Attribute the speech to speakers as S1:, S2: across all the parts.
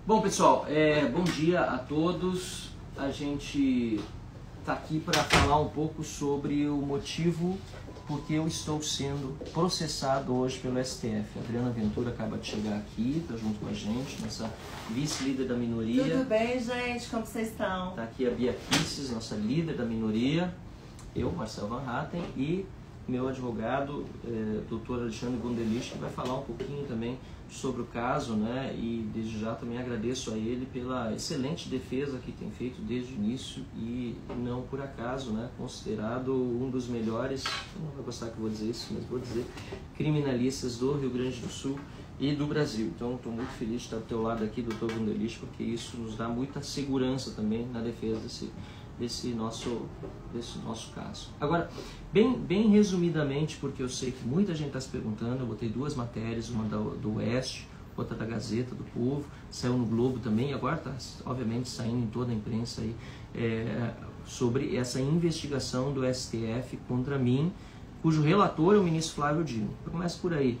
S1: Bom, pessoal, bom dia a todos. A gente está aqui para falar um pouco sobre o motivo porque eu estou sendo processado hoje pelo STF. A Adriana Ventura acaba de chegar aqui, está junto com a gente, nossa vice-líder da minoria.
S2: Tudo bem, gente? Como vocês estão?
S1: Está aqui a Bia Kisses, nossa líder da minoria, eu, Marcel Van Hatten, e meu advogado, Dr. Alexandre Gundelich, que vai falar um pouquinho também sobre o caso, né? E desde já também agradeço a ele pela excelente defesa que tem feito desde o início e não por acaso, né? Considerado um dos melhores, não vai gostar que eu vou dizer isso, mas vou dizer, criminalistas do Rio Grande do Sul e do Brasil. Então estou muito feliz de estar do teu lado aqui, Dr. Gundelich, porque isso nos dá muita segurança também na defesa desse nosso caso. Agora, bem resumidamente, porque eu sei que muita gente está se perguntando, eu botei duas matérias, uma do Oeste, outra da Gazeta do Povo, saiu no Globo também, agora está obviamente saindo em toda a imprensa aí, sobre essa investigação do STF contra mim, cujo relator é o ministro Flávio Dino. Eu começo por aí.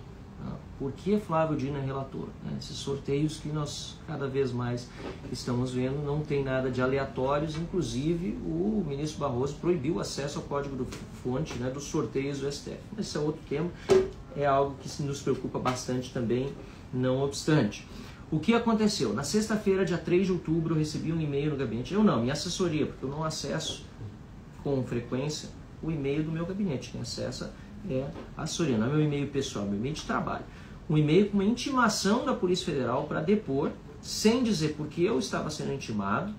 S1: Por que Flávio Dino é relator? Esses sorteios que nós cada vez mais estamos vendo não tem nada de aleatórios, inclusive o ministro Barroso proibiu o acesso ao código-fonte, né, dos sorteios do STF. Mas esse é outro tema, é algo que nos preocupa bastante também, não obstante. O que aconteceu? Na sexta-feira, dia 3 de outubro, eu recebi um e-mail no gabinete, minha assessoria, porque eu não acesso com frequência o e-mail do meu gabinete, quem acessa a assessoria, não é meu e-mail pessoal, meu e-mail de trabalho. Um e-mail com uma intimação da Polícia Federal para depor, sem dizer por que eu estava sendo intimado,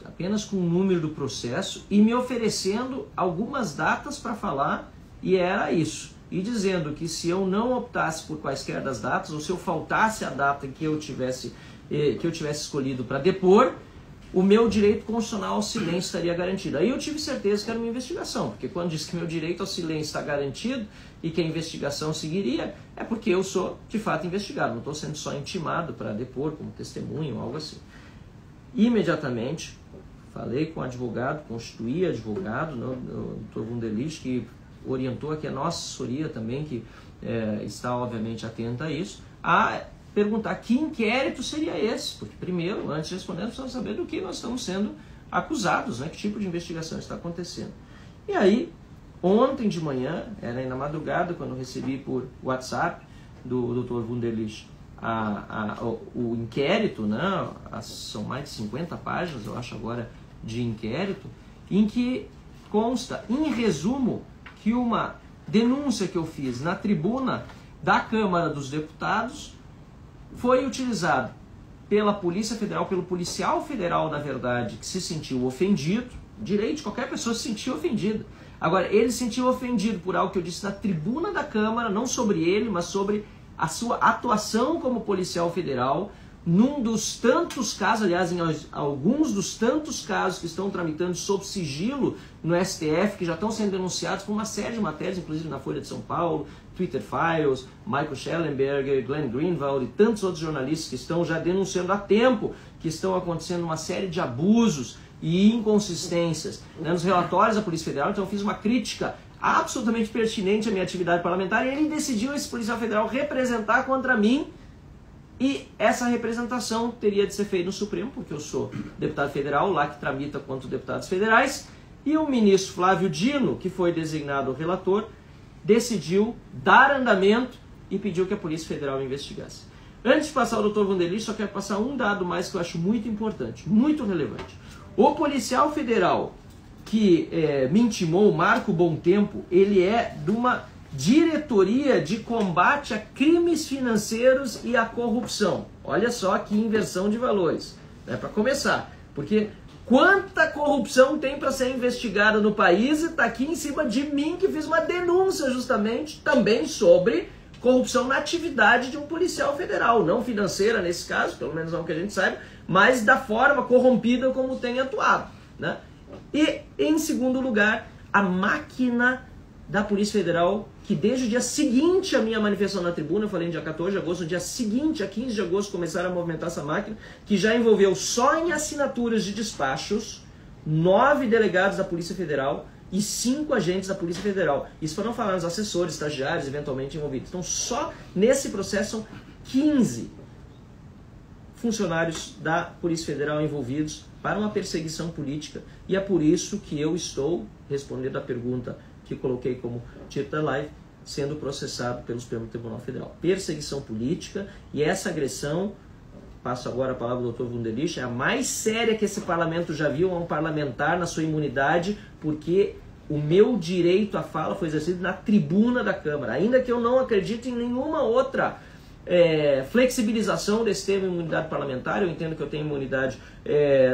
S1: apenas com o número do processo e me oferecendo algumas datas para falar, e era isso. E dizendo que se eu não optasse por quaisquer das datas, ou se eu faltasse a data que eu tivesse escolhido para depor, o meu direito constitucional ao silêncio estaria garantido. Aí eu tive certeza que era uma investigação, porque quando diz que meu direito ao silêncio está garantido e que a investigação seguiria, é porque eu sou de fato investigado, não estou sendo só intimado para depor como testemunho ou algo assim. Imediatamente, falei com o advogado, constituí advogado, o Dr. Gundelich, que orientou aqui a nossa assessoria também, que está obviamente atenta a isso, a perguntar que inquérito seria esse, porque primeiro, antes de responder, nós precisamos saber do que nós estamos sendo acusados, né? Que tipo de investigação está acontecendo. E aí, ontem de manhã, era na madrugada, quando eu recebi por WhatsApp do Dr. Gundelich o inquérito, né? São mais de 50 páginas, eu acho agora, de inquérito, em que consta, em resumo, que uma denúncia que eu fiz na tribuna da Câmara dos Deputados foi utilizado pela Polícia Federal, pelo policial federal, na verdade, que se sentiu ofendido, direito de qualquer pessoa se sentir ofendida. Agora, ele se sentiu ofendido por algo que eu disse na tribuna da Câmara, não sobre ele, mas sobre a sua atuação como policial federal, num dos tantos casos, aliás, em alguns dos tantos casos que estão tramitando sob sigilo no STF, que já estão sendo denunciados por uma série de matérias, inclusive na Folha de São Paulo, Twitter Files, Michael Schellenberger, Glenn Greenwald e tantos outros jornalistas que estão já denunciando há tempo que estão acontecendo uma série de abusos e inconsistências, né, nos relatórios da Polícia Federal. Então eu fiz uma crítica absolutamente pertinente à minha atividade parlamentar e ele decidiu, esse policial federal, representar contra mim. E essa representação teria de ser feita no Supremo, porque eu sou deputado federal, lá que tramita contra os deputados federais, e o ministro Flávio Dino, que foi designado o relator, decidiu dar andamento e pediu que a Polícia Federal investigasse. Antes de passar ao Dr. Gundelich, só quero passar um dado mais que eu acho muito importante, muito relevante. O policial federal que me intimou, Marco Bom Tempo, ele é de uma Diretoria de Combate a Crimes Financeiros e a Corrupção. Olha só que inversão de valores. Para começar, porque quanta corrupção tem para ser investigada no país e está aqui em cima de mim que fiz uma denúncia justamente também sobre corrupção na atividade de um policial federal, não financeira nesse caso, pelo menos não que a gente saiba, mas da forma corrompida como tem atuado, né? E em segundo lugar, a máquina da Polícia Federal, que desde o dia seguinte à minha manifestação na tribuna, eu falei no dia 14 de agosto, no dia seguinte, a 15 de agosto, começaram a movimentar essa máquina, que já envolveu só em assinaturas de despachos, 9 delegados da Polícia Federal e 5 agentes da Polícia Federal. Isso para não falar nos assessores, estagiários, eventualmente envolvidos. Então só nesse processo são 15 funcionários da Polícia Federal envolvidos para uma perseguição política. E é por isso que eu estou, respondendo a pergunta que coloquei como título da live, sendo processado pelo Supremo Tribunal Federal. Perseguição política, e essa agressão, passo agora a palavra ao Dr. Wunderlich, é a mais séria que esse parlamento já viu a um parlamentar na sua imunidade, porque o meu direito à fala foi exercido na tribuna da Câmara. Ainda que eu não acredite em nenhuma outra flexibilização desse termo imunidade parlamentar, eu entendo que eu tenho imunidade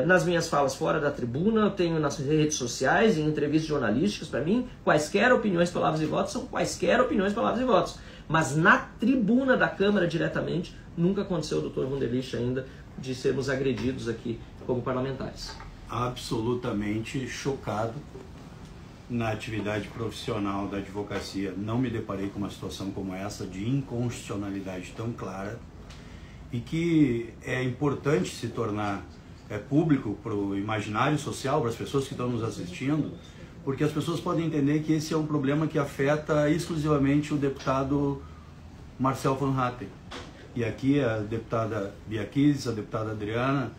S1: nas minhas falas fora da tribuna, eu tenho nas redes sociais, em entrevistas jornalísticas. Para mim, quaisquer opiniões, palavras e votos são quaisquer opiniões, palavras e votos. Mas na tribuna da Câmara diretamente, nunca aconteceu, Dr. Wunderlich, ainda de sermos agredidos aqui como parlamentares.
S3: Absolutamente chocado. Na atividade profissional da advocacia, não me deparei com uma situação como essa, de inconstitucionalidade tão clara, e que é importante se tornar público para o imaginário social, para as pessoas que estão nos assistindo, porque as pessoas podem entender que esse é um problema que afeta exclusivamente o deputado Marcel Van Hatten. E aqui a deputada Bia Kicis, a deputada Adriana,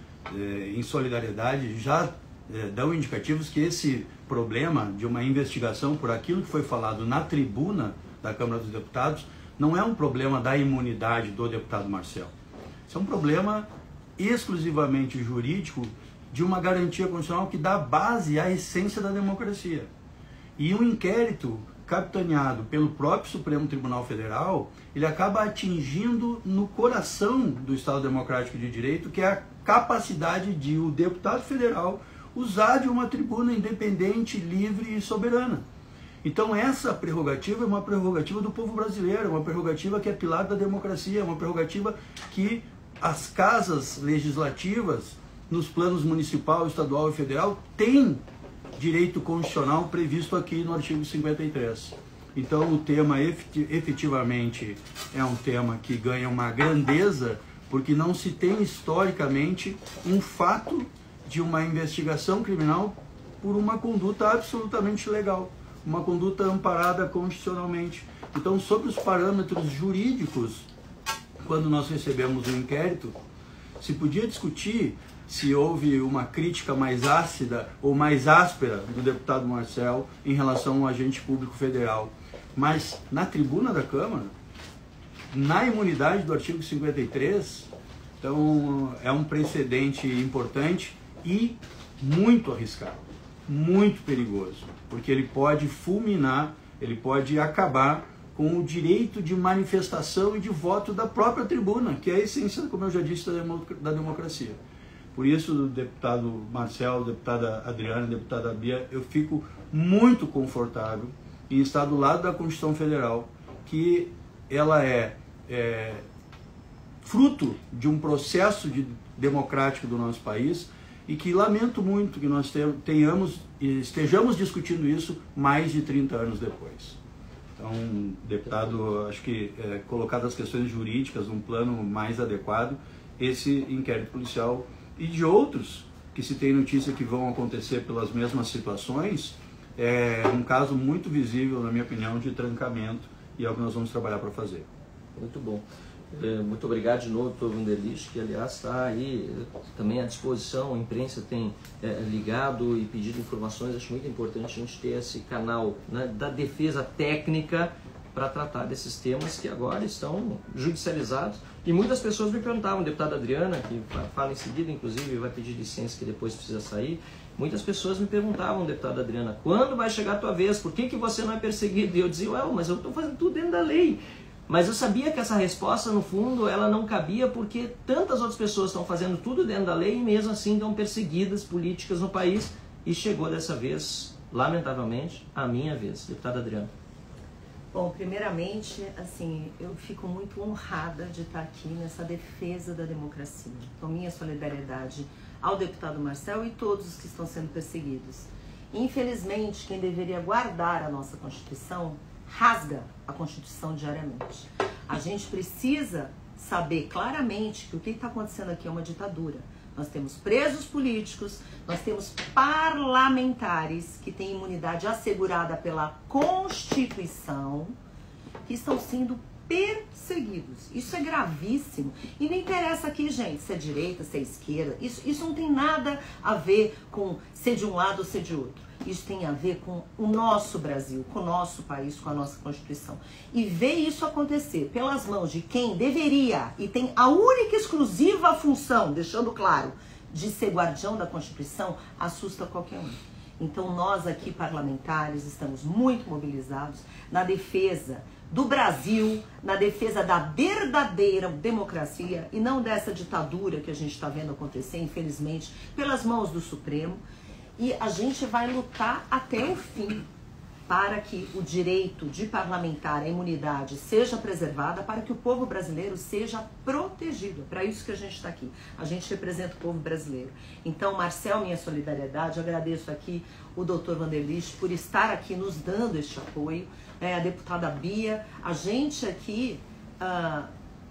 S3: em solidariedade, já dão indicativos que esse problema de uma investigação por aquilo que foi falado na tribuna da Câmara dos Deputados não é um problema da imunidade do deputado Marcel. Isso é um problema exclusivamente jurídico de uma garantia constitucional que dá base à essência da democracia. E um inquérito capitaneado pelo próprio Supremo Tribunal Federal, ele acaba atingindo no coração do Estado Democrático de Direito, que é a capacidade de o deputado federal usar de uma tribuna independente, livre e soberana. Então essa prerrogativa é uma prerrogativa do povo brasileiro, é uma prerrogativa que é pilar da democracia, é uma prerrogativa que as casas legislativas, nos planos municipal, estadual e federal, têm direito constitucional previsto aqui no artigo 53. Então o tema efetivamente é um tema que ganha uma grandeza, porque não se tem historicamente um fato de uma investigação criminal por uma conduta absolutamente legal, uma conduta amparada constitucionalmente. Então, sobre os parâmetros jurídicos, quando nós recebemos o inquérito, se podia discutir se houve uma crítica mais ácida ou mais áspera do deputado Marcel em relação ao agente público federal. Mas na tribuna da Câmara, na imunidade do artigo 53, então é um precedente importante e muito arriscado, muito perigoso, porque ele pode fulminar, ele pode acabar com o direito de manifestação e de voto da própria tribuna, que é a essência, como eu já disse, da democracia. Por isso, deputado Marcel, deputada Adriana, deputada Bia, eu fico muito confortável em estar do lado da Constituição Federal, que ela é fruto de um processo democrático do nosso país, e que lamento muito que nós estejamos discutindo isso mais de 30 anos depois. Então, deputado, acho que colocadas as questões jurídicas num plano mais adequado, esse inquérito policial e de outros que se tem notícia que vão acontecer pelas mesmas situações, é um caso muito visível, na minha opinião, de trancamento, e é o que nós vamos trabalhar para fazer.
S1: Muito bom. Muito obrigado de novo, Dr. Wunderlich, que aliás está aí também à disposição, a imprensa tem ligado e pedido informações. Acho muito importante a gente ter esse canal, né, da defesa técnica para tratar desses temas que agora estão judicializados. E muitas pessoas me perguntavam, deputada Adriana, que fala em seguida, inclusive vai pedir licença que depois precisa sair, muitas pessoas me perguntavam, deputada Adriana, quando vai chegar a tua vez? Por que você não é perseguido? E eu dizia, mas eu estou fazendo tudo dentro da lei. Mas eu sabia que essa resposta, no fundo, ela não cabia porque tantas outras pessoas estão fazendo tudo dentro da lei e mesmo assim estão perseguidas políticas no país. E chegou dessa vez, lamentavelmente, a minha vez. Deputada Adriana.
S2: Bom, primeiramente, assim, eu fico muito honrada de estar aqui nessa defesa da democracia. Então, minha solidariedade ao deputado Marcel e todos os que estão sendo perseguidos. Infelizmente, quem deveria guardar a nossa Constituição rasga a Constituição diariamente. A gente precisa saber claramente que o que está acontecendo aqui é uma ditadura. Nós temos presos políticos, nós temos parlamentares que têm imunidade assegurada pela Constituição, que estão sendo perseguidos. Isso é gravíssimo. E não interessa aqui, gente, se é direita, se é esquerda. Isso não tem nada a ver com ser de um lado ou ser de outro. Isso tem a ver com o nosso Brasil, com o nosso país, com a nossa Constituição. E ver isso acontecer pelas mãos de quem deveria e tem a única e exclusiva função, deixando claro, de ser guardião da Constituição, assusta qualquer um. Então nós aqui, parlamentares, estamos muito mobilizados na defesa do Brasil, na defesa da verdadeira democracia e não dessa ditadura que a gente está vendo acontecer, infelizmente, pelas mãos do Supremo. E a gente vai lutar até o fim para que o direito de parlamentar, a imunidade, seja preservada, para que o povo brasileiro seja protegido. É para isso que a gente está aqui. A gente representa o povo brasileiro. Então, Marcel, minha solidariedade, agradeço aqui o doutor Wanderlich por estar aqui nos dando este apoio, a deputada Bia. A gente aqui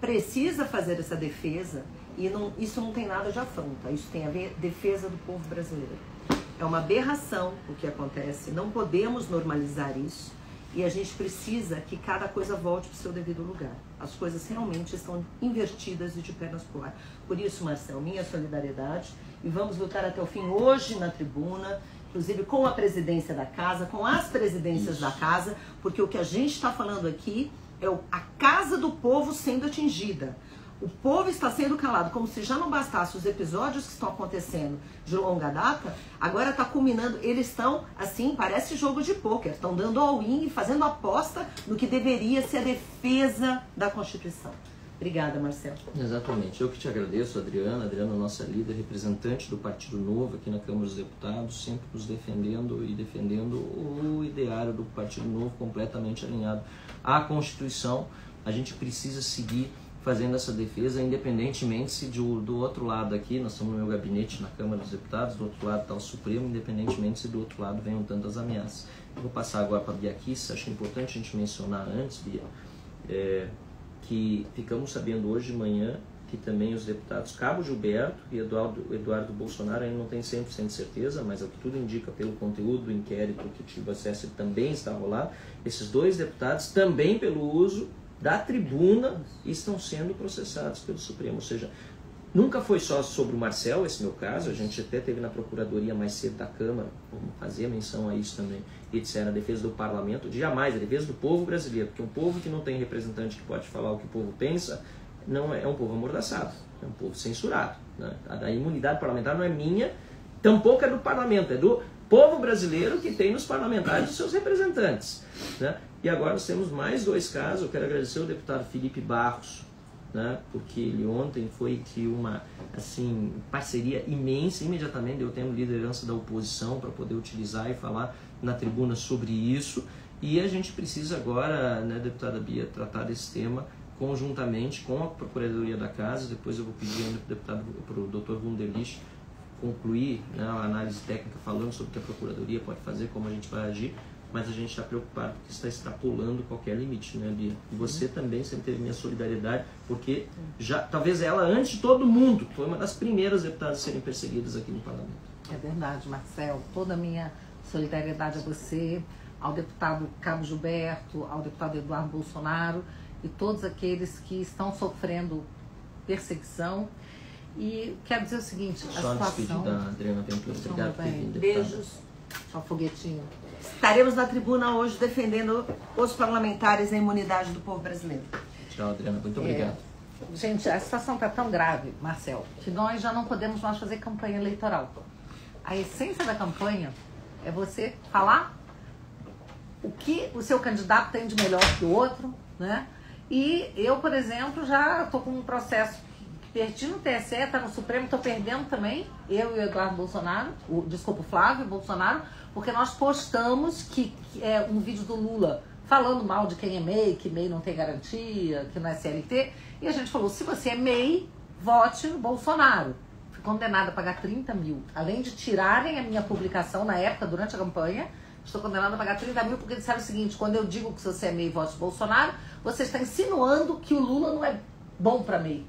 S2: precisa fazer essa defesa e isso não tem nada de afronta, isso tem a ver com a defesa do povo brasileiro. É uma aberração o que acontece, não podemos normalizar isso e a gente precisa que cada coisa volte para o seu devido lugar. As coisas realmente estão invertidas e de pernas pro ar. Por isso, Marcel, minha solidariedade e vamos lutar até o fim hoje na tribuna, inclusive com a presidência da casa, com as presidências da casa, porque o que a gente está falando aqui é a casa do povo sendo atingida. O povo está sendo calado, como se já não bastasse os episódios que estão acontecendo de longa data, agora está culminando, eles estão, assim, parece jogo de pôquer, estão dando all-in e fazendo aposta no que deveria ser a defesa da Constituição. Obrigada, Marcelo.
S1: Exatamente, eu que te agradeço, Adriana, nossa líder, representante do Partido Novo aqui na Câmara dos Deputados, sempre nos defendendo e defendendo o ideário do Partido Novo, completamente alinhado à Constituição. A gente precisa seguir fazendo essa defesa, independentemente se do outro lado aqui, nós estamos no meu gabinete na Câmara dos Deputados, do outro lado está o Supremo, independentemente se do outro lado venham tantas ameaças. Eu vou passar agora para a Bia Kicis. Acho importante a gente mencionar antes, Bia, que ficamos sabendo hoje de manhã que também os deputados Cabo Gilberto e Eduardo Bolsonaro, ainda não tem 100% de certeza, mas é o que tudo indica pelo conteúdo do inquérito que eu tive acesso, ele também está rolado. Esses dois deputados também pelo uso da tribuna estão sendo processados pelo Supremo, ou seja, nunca foi só sobre o Marcel, esse meu caso, a gente até teve na Procuradoria mais cedo da Câmara, vamos fazer menção a isso também, e disseram a defesa do parlamento, jamais a defesa do povo brasileiro, porque um povo que não tem representante que pode falar o que o povo pensa, não é um povo amordaçado, é um povo censurado, né? A imunidade parlamentar não é minha, tampouco é do parlamento, é do povo brasileiro que tem nos parlamentares os seus representantes, né? E agora nós temos mais dois casos. Eu quero agradecer ao deputado Felipe Barros, né, porque ele ontem foi que uma parceria imensa. Imediatamente eu tenho liderança da oposição para poder utilizar e falar na tribuna sobre isso. E a gente precisa agora, né, deputada Bia, tratar desse tema conjuntamente com a Procuradoria da Casa. Depois eu vou pedir para o doutor Wanderlich concluir, né, a análise técnica falando sobre o que a Procuradoria pode fazer, como a gente vai agir. Mas a gente está preocupado porque está extrapolando qualquer limite, né, Bia? E você também sempre teve minha solidariedade, porque talvez ela, antes de todo mundo, foi uma das primeiras deputadas a serem perseguidas aqui no Parlamento.
S4: É verdade, Marcel. Toda a minha solidariedade a você, ao deputado Cabo Gilberto, ao deputado Eduardo Bolsonaro e todos aqueles que estão sofrendo perseguição. E quero dizer o seguinte, a situação... Só despedir da Adriana Ventura. Obrigado por ter vindo.
S2: Beijos.
S4: Só foguetinho.
S2: Estaremos na tribuna hoje defendendo os parlamentares e a imunidade do povo brasileiro.
S1: Tchau, Adriana. Muito obrigado.
S4: Gente, a situação está tão grave, Marcel, que nós já não podemos mais fazer campanha eleitoral. A essência da campanha é você falar o que o seu candidato tem de melhor que o outro, né? E eu, por exemplo, já estou com um processo que perdi no TSE, está no Supremo, estou perdendo também, eu e o Eduardo Bolsonaro, o Flávio Bolsonaro, porque nós postamos que é um vídeo do Lula falando mal de quem é MEI, que MEI não tem garantia, que não é CLT, e a gente falou, se você é MEI, vote no Bolsonaro. Fui condenada a pagar 30 mil. Além de tirarem a minha publicação na época, durante a campanha, estou condenada a pagar 30 mil porque disseram o seguinte, quando eu digo que se você é MEI, vote no Bolsonaro, você está insinuando que o Lula não é bom para MEI.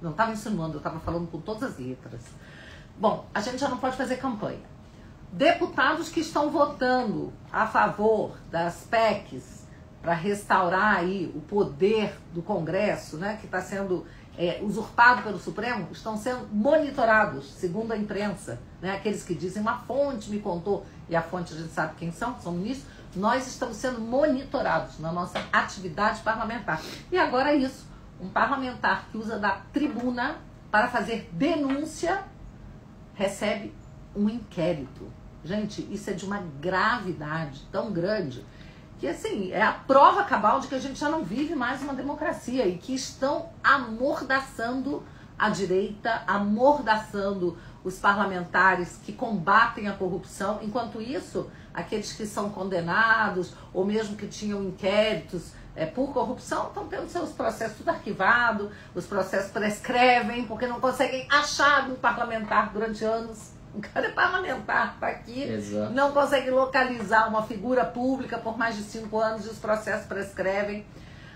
S4: Não estava insinuando, eu estava falando com todas as letras. Bom, a gente já não pode fazer campanha. Deputados que estão votando a favor das PECs para restaurar aí o poder do Congresso, né, que está sendo usurpado pelo Supremo, estão sendo monitorados, segundo a imprensa, né, aqueles que dizem uma fonte me contou, e a fonte a gente sabe quem são ministros, nós estamos sendo monitorados na nossa atividade parlamentar. E agora é isso, um parlamentar que usa da tribuna para fazer denúncia recebe um inquérito. Gente, isso é de uma gravidade tão grande que, assim, é a prova cabal de que a gente já não vive mais uma democracia e que estão amordaçando a direita, amordaçando os parlamentares que combatem a corrupção. Enquanto isso, aqueles que são condenados ou mesmo que tinham inquéritos por corrupção estão tendo seus processos tudo arquivado, os processos prescrevem porque não conseguem achar um parlamentar durante anos. O cara é parlamentar, está aqui,
S1: Exato.
S4: Não consegue localizar uma figura pública por mais de 5 anos e os processos prescrevem.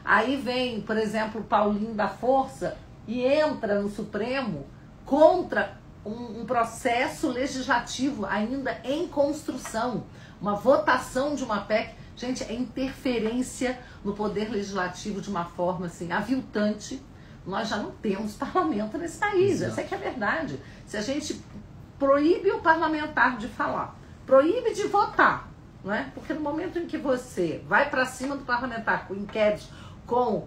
S4: Aí vem, por exemplo, o Paulinho da Força e entra no Supremo contra um processo legislativo ainda em construção, uma votação de uma PEC. Gente, é interferência no poder legislativo de uma forma assim, aviltante. Nós já não temos parlamento nesse país, essa é que é a verdade. Se a gente proíbe o parlamentar de falar, proíbe de votar, não é? Porque no momento em que você vai para cima do parlamentar com inquéritos, com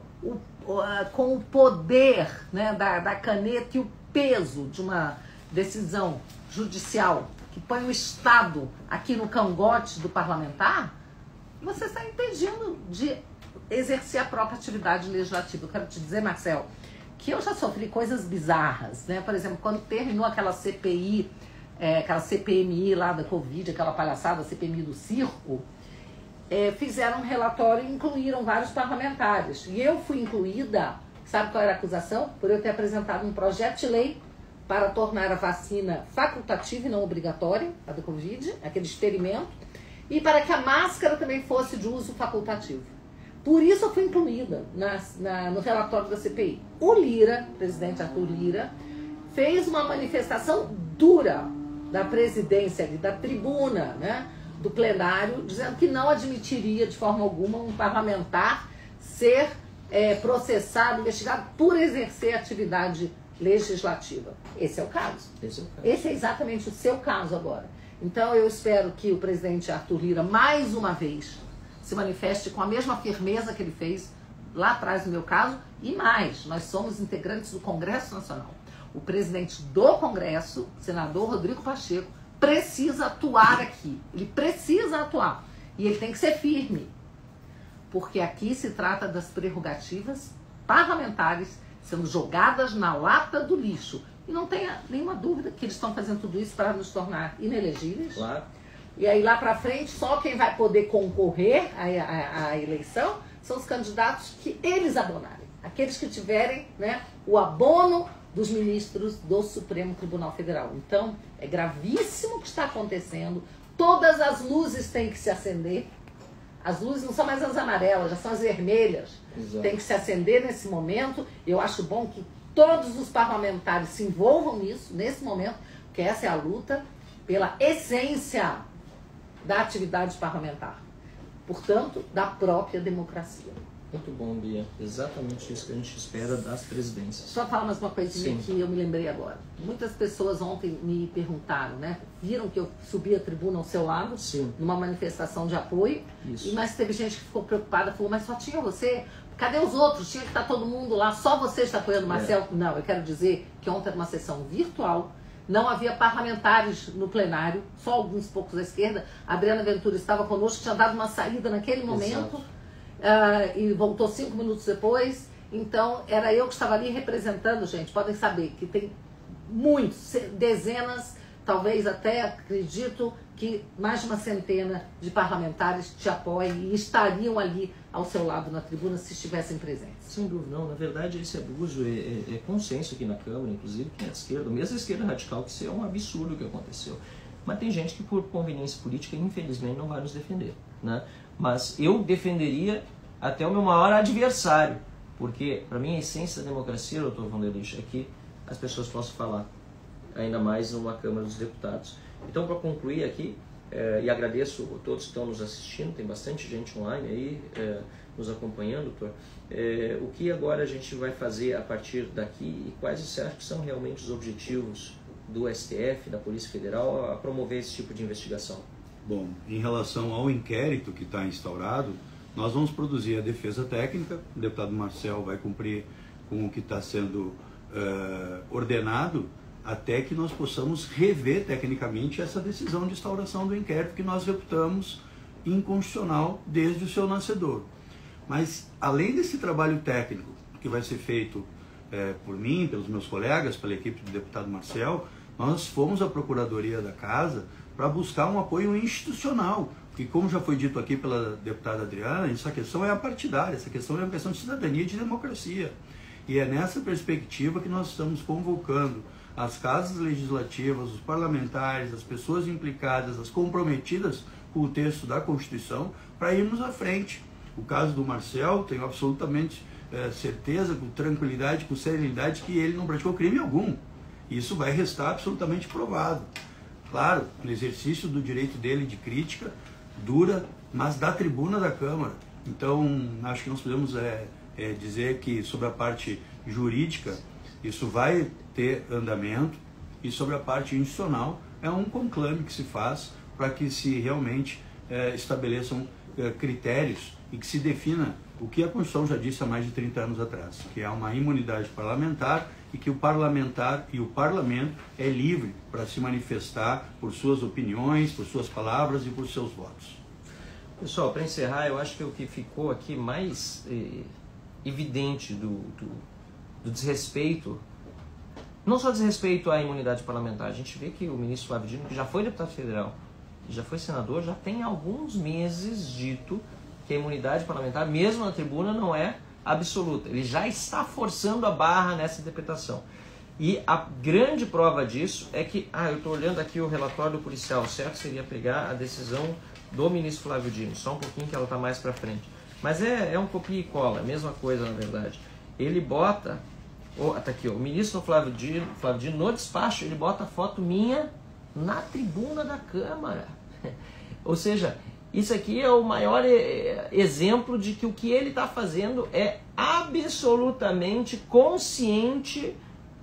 S4: o poder, né, da caneta e o peso de uma decisão judicial que põe o Estado aqui no cangote do parlamentar, você está impedindo de exercer a própria atividade legislativa. Eu quero te dizer, Marcel, que eu já sofri coisas bizarras, né? Por exemplo, quando terminou aquela CPI, aquela CPMI lá da Covid, aquela palhaçada, CPMI do circo, fizeram um relatório e incluíram vários parlamentares. E eu fui incluída, sabe qual era a acusação? Por eu ter apresentado um projeto de lei para tornar a vacina facultativa e não obrigatória, a da Covid, aquele experimento, e para que a máscara também fosse de uso facultativo. Por isso eu fui incluída no relatório da CPI. O Lira, o presidente Arthur Lira, fez uma manifestação dura da presidência, da tribuna, né, do plenário, dizendo que não admitiria de forma alguma um parlamentar ser processado, investigado por exercer atividade legislativa. Esse é o caso. Esse é exatamente o seu caso agora. Então eu espero que o presidente Arthur Lira, mais uma vez, se manifeste com a mesma firmeza que ele fez lá atrás no meu caso, e mais, nós somos integrantes do Congresso Nacional. O presidente do Congresso, senador Rodrigo Pacheco, precisa atuar aqui. Ele precisa atuar. E ele tem que ser firme. Porque aqui se trata das prerrogativas parlamentares sendo jogadas na lata do lixo. E não tenha nenhuma dúvida que eles estão fazendo tudo isso para nos tornar inelegíveis.
S1: Claro.
S4: E aí lá para frente, só quem vai poder concorrer à eleição são os candidatos que eles abonarem. Aqueles que tiverem, né, o abono dos ministros do Supremo Tribunal Federal. Então, é gravíssimo o que está acontecendo. Todas as luzes têm que se acender. As luzes não são mais as amarelas, já são as vermelhas.
S1: Exato.
S4: Tem que se acender nesse momento. Eu acho bom que todos os parlamentares se envolvam nisso, nesse momento, porque essa é a luta pela essência da atividade parlamentar. Portanto, da própria democracia.
S1: Muito bom, Bia. Exatamente isso que a gente espera das presidências.
S4: Só falar mais uma coisinha
S1: Sim.
S4: que eu me lembrei agora. Muitas pessoas ontem me perguntaram, né? Viram que eu subi a tribuna ao seu lado,
S1: Sim.
S4: numa manifestação de apoio.
S1: Isso.
S4: Mas teve gente que ficou preocupada, falou, mas só tinha você? Cadê os outros? Tinha que estar todo mundo lá, só você está apoiando o Marcel? Não, eu quero dizer que ontem era uma sessão virtual, não havia parlamentares no plenário, só alguns poucos à esquerda. A Adriana Ventura estava conosco, tinha dado uma saída naquele momento. E voltou 5 minutos depois. Então era eu que estava ali representando, gente. Podem saber que tem muitos, dezenas, talvez até acredito que mais de uma centena de parlamentares te apoiem e estariam ali ao seu lado na tribuna se estivessem presentes.
S1: Sem dúvida, não. Na verdade, esse abuso é consenso aqui na Câmara, inclusive, que é a esquerda, mesmo a esquerda radical, que isso é um absurdo que aconteceu. Mas tem gente que, por conveniência política, infelizmente, não vai nos defender, né? Mas eu defenderia até o meu maior adversário, porque, para mim, a essência da democracia, doutor Vanderlich, é que as pessoas possam falar, ainda mais numa Câmara dos Deputados. Então, para concluir aqui, e agradeço a todos que estão nos assistindo, tem bastante gente online aí nos acompanhando, doutor. O que agora a gente vai fazer a partir daqui e quais você acha que são realmente os objetivos do STF, da Polícia Federal, a promover esse tipo de investigação?
S3: Bom, em relação ao inquérito que está instaurado, nós vamos produzir a defesa técnica, o deputado Marcel vai cumprir com o que está sendo ordenado, até que nós possamos rever tecnicamente essa decisão de instauração do inquérito que nós reputamos inconstitucional desde o seu nascedor. Mas, além desse trabalho técnico que vai ser feito por mim, pelos meus colegas, pela equipe do deputado Marcel, nós fomos à Procuradoria da Casa para buscar um apoio institucional, porque, como já foi dito aqui pela deputada Adriana, essa questão é apartidária, essa questão é uma questão de cidadania e de democracia. E é nessa perspectiva que nós estamos convocando as casas legislativas, os parlamentares, as pessoas implicadas, as comprometidas com o texto da Constituição, para irmos à frente. O caso do Marcel, tenho absolutamente certeza, com tranquilidade, com serenidade, que ele não praticou crime algum. Isso vai restar absolutamente provado. Claro, no exercício do direito dele de crítica, dura, mas da tribuna da Câmara. Então, acho que nós podemos dizer que sobre a parte jurídica, isso vai ter andamento, e sobre a parte institucional, é um conclame que se faz para que se realmente estabeleçam critérios e que se defina o que a Constituição já disse há mais de 30 anos atrás, que é uma imunidade parlamentar e que o parlamentar e o parlamento é livre para se manifestar por suas opiniões, por suas palavras e por seus votos.
S1: Pessoal, para encerrar, eu acho que o que ficou aqui mais evidente do desrespeito, não só desrespeito à imunidade parlamentar, a gente vê que o ministro Flávio Dino, que já foi deputado federal, que já foi senador, já tem alguns meses dito que a imunidade parlamentar, mesmo na tribuna, não é absoluta. Ele já está forçando a barra nessa interpretação. E a grande prova disso é que, eu estou olhando aqui o relatório do policial, o certo seria pegar a decisão do ministro Flávio Dino, só um pouquinho que ela está mais para frente. Mas é um copia e cola, a mesma coisa na verdade. Ele bota, tá aqui, o ministro Flávio Dino, no despacho, ele bota a foto minha na tribuna da Câmara. Ou seja, isso aqui é o maior exemplo de que o que ele está fazendo é absolutamente consciente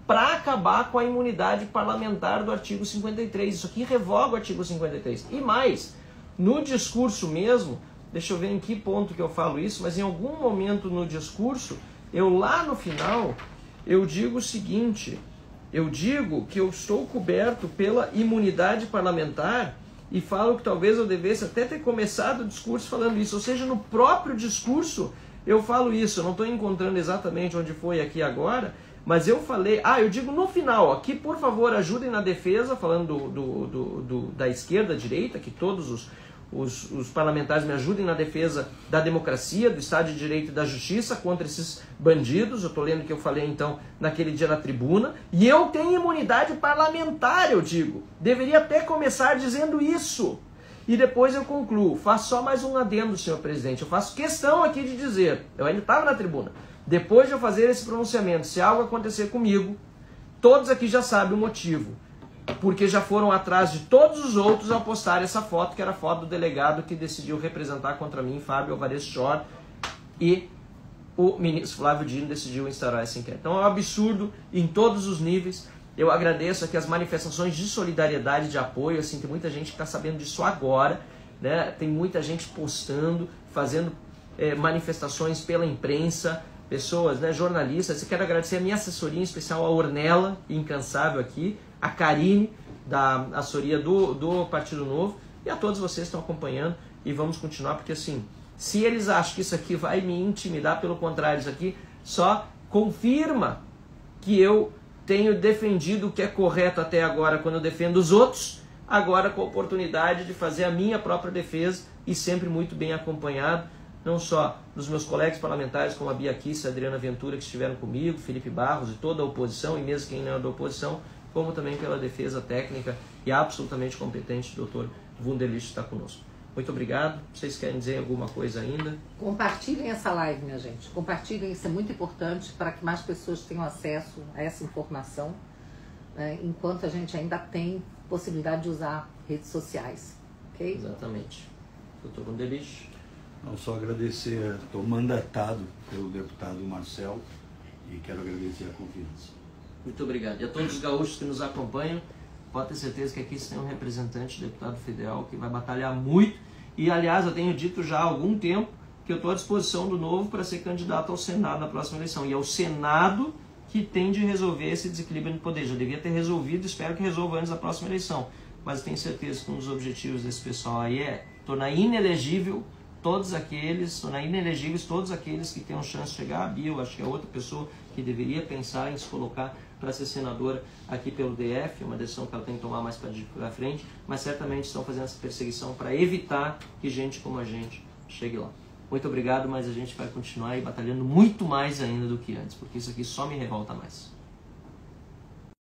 S1: para acabar com a imunidade parlamentar do artigo 53. Isso aqui revoga o artigo 53. E mais, no discurso mesmo, deixa eu ver em que ponto que eu falo isso, mas em algum momento no discurso, eu lá no final, eu digo o seguinte, eu digo que eu estou coberto pela imunidade parlamentar e falo que talvez eu devesse até ter começado o discurso falando isso, ou seja, no próprio discurso eu falo isso, eu não estou encontrando exatamente onde foi aqui agora, mas eu falei, eu digo no final, aqui por favor ajudem na defesa, falando da esquerda, direita, que todos os parlamentares me ajudem na defesa da democracia, do Estado de Direito e da Justiça contra esses bandidos. Eu estou lendo o que eu falei então naquele dia na tribuna. E eu tenho imunidade parlamentar, eu digo. Deveria até começar dizendo isso. E depois eu concluo. Faço só mais um adendo, senhor presidente. Eu faço questão aqui de dizer, eu ainda estava na tribuna, depois de eu fazer esse pronunciamento, se algo acontecer comigo, todos aqui já sabem o motivo. Porque já foram atrás de todos os outros ao postar essa foto, que era a foto do delegado que decidiu representar contra mim, Fábio Alvarez Chor, e o ministro Flávio Dino decidiu instaurar esse inquérito. Então é um absurdo em todos os níveis. Eu agradeço aqui as manifestações de solidariedade, de apoio, assim, tem muita gente que está sabendo disso agora, né? Tem muita gente postando, fazendo manifestações pela imprensa, pessoas, né, jornalistas. Eu quero agradecer a minha assessoria, em especial a Ornella, incansável aqui, a Karine, da assessoria do Partido Novo, e a todos vocês que estão acompanhando, e vamos continuar, porque assim, se eles acham que isso aqui vai me intimidar, pelo contrário, isso aqui só confirma que eu tenho defendido o que é correto até agora quando eu defendo os outros, agora com a oportunidade de fazer a minha própria defesa, e sempre muito bem acompanhado, não só dos meus colegas parlamentares, como a Bia Kicis, a Adriana Ventura, que estiveram comigo, Felipe Barros e toda a oposição, e mesmo quem não é da oposição, como também pela defesa técnica e absolutamente competente do Dr. Wunderlich está conosco. Muito obrigado. Vocês querem dizer alguma coisa ainda?
S4: Compartilhem essa live, minha gente. Compartilhem, isso é muito importante para que mais pessoas tenham acesso a essa informação, né, enquanto a gente ainda tem possibilidade de usar redes sociais. ok?
S1: Exatamente. Doutor Gundelich.
S3: Não, só agradecer, estou mandatado pelo deputado Marcel e quero agradecer a confiança.
S1: Muito obrigado. E a todos os gaúchos que nos acompanham, pode ter certeza que aqui tem um representante, deputado federal, que vai batalhar muito. E, aliás, eu tenho dito já há algum tempo que eu estou à disposição do Novo para ser candidato ao Senado na próxima eleição. E é o Senado que tem de resolver esse desequilíbrio no poder. Já devia ter resolvido, espero que resolva antes da próxima eleição. Mas tenho certeza que um dos objetivos desse pessoal aí é tornar inelegíveis todos aqueles que tenham chance de chegar. A Bia, eu acho que é outra pessoa que deveria pensar em se colocar para ser senadora aqui pelo DF, uma decisão que ela tem que tomar mais para frente, mas certamente estão fazendo essa perseguição para evitar que gente como a gente chegue lá. Muito obrigado, mas a gente vai continuar aí batalhando muito mais ainda do que antes, porque isso aqui só me revolta mais.